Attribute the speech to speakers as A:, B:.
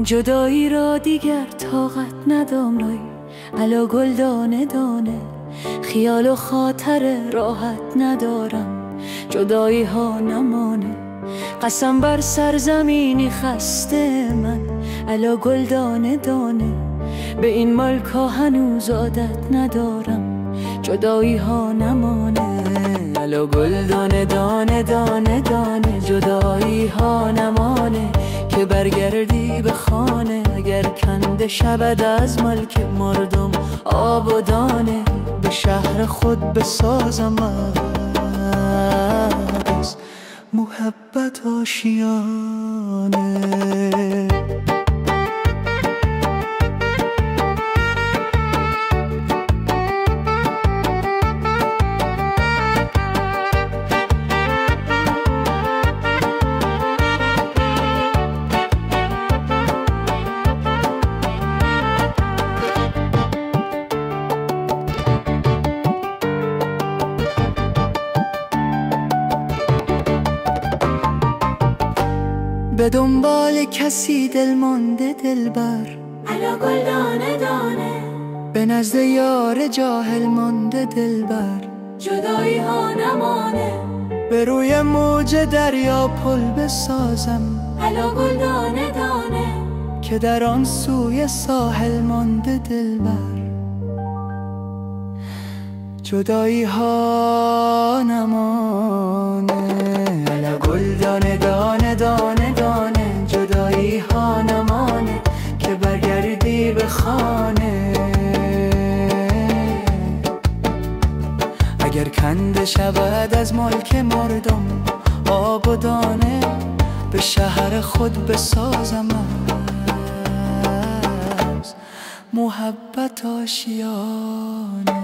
A: جدایی را دیگر طاقت ندارم، علا گل دانه دانه خیال و خاطر راحت ندارم. جدایی ها نمانه، قسم بر سرزمینی خسته من، علا گل دانه دانه به این ملکا هنوز عادت ندارم. جدایی ها نمانه، علا گل دانه دانه دانه دانه جدایی ها نمانه که برگردی به خانه. اگر کنده شود از ملک مردم آب و دانه، به شهر خود بسازم از محبت آشیانه. به دنبال کسی دل مانده دلبر،
B: علا گل دانه دانه
A: به نزد یار جاهل مانده دلبر.
B: جدایی ها نمانه،
A: به روی موج دریا پل بسازم،
B: علا گل دانه دانه
A: که در آن سوی ساحل مانده دلبر. جدایی ها نمانه، علا گل دانه دانه دانه دانه جدایی ها نمانه که برگردی به خانه. اگر کنده شود از ملک مردم آب و دانه، به شهر خود بسازم از محبت آشیانه.